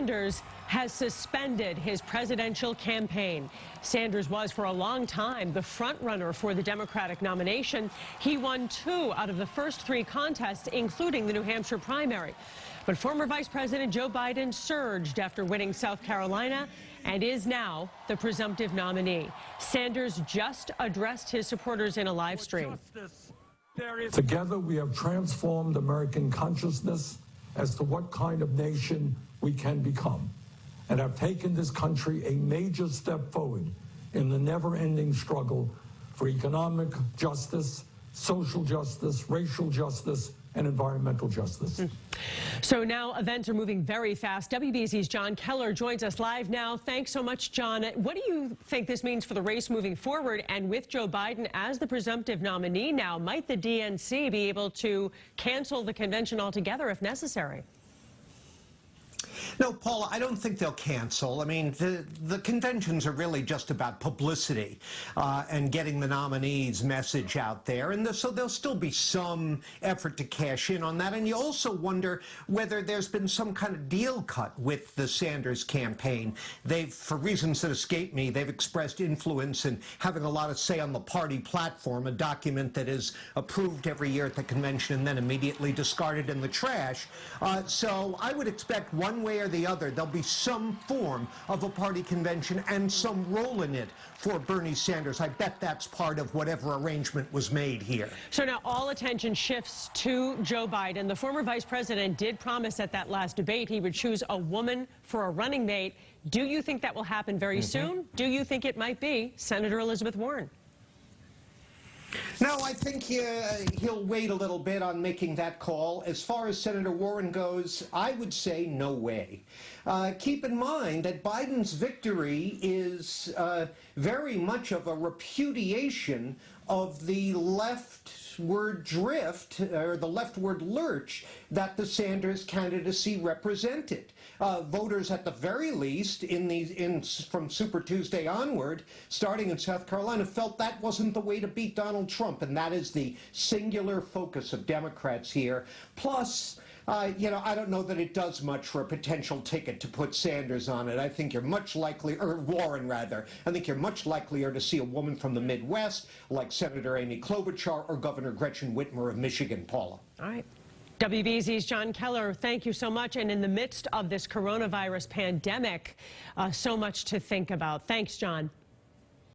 Sanders has suspended his presidential campaign. Sanders was for a long time the front-runner for the Democratic nomination. He won 2 out of the first 3 contests, including the New Hampshire primary. But former Vice President Joe Biden surged after winning South Carolina and is now the presumptive nominee. Sanders just addressed his supporters in a live stream. Together, we have transformed American consciousness as to what kind of nation we can become, and have taken this country a major step forward in the never-ending struggle for economic justice, social justice, racial justice, and environmental justice. So now events are moving very fast. WBZ's John Keller joins us live now. Thanks so much, John. What do you think this means for the race moving forward? And with Joe Biden as the presumptive nominee now, might the DNC be able to cancel the convention altogether if necessary? No, Paula, I don't think they'll cancel. I mean, the conventions are really just about publicity and getting the nominees' message out there. And so there'll still be some effort to cash in on that. And you also wonder whether there's been some kind of deal cut with the Sanders campaign. They've, for reasons that escape me, they've expressed influence and having a lot of say on the party platform, a document that is approved every year at the convention and then immediately discarded in the trash. So I would expect one way or the other, there'll be some form of a party convention and some role in it for Bernie Sanders. I bet that's part of whatever arrangement was made here. So now all attention shifts to Joe Biden. The former vice president did promise at that last debate he would choose a woman for a running mate. Do you think that will happen very soon? Do you think it might be Senator Elizabeth Warren? No, I think he'll wait a little bit on making that call. As far as Senator Warren goes, I would say no way. Keep in mind that Biden's victory is very much of a repudiation of the leftward drift, or the leftward lurch, that the Sanders candidacy represented. Voters, at the very least, from Super Tuesday onward, starting in South Carolina, felt that wasn't the way to beat Donald Trump, and that is the singular focus of Democrats here. Plus, you know, I don't know that it does much for a potential ticket to put Sanders on it. I think you're much likely, or Warren rather, I think you're much likelier to see a woman from the Midwest, like Senator Amy Klobuchar or Governor Gretchen Whitmer of Michigan, Paula. All right. WBZ's John Keller, thank you so much. And in the midst of this coronavirus pandemic, so much to think about. Thanks, John.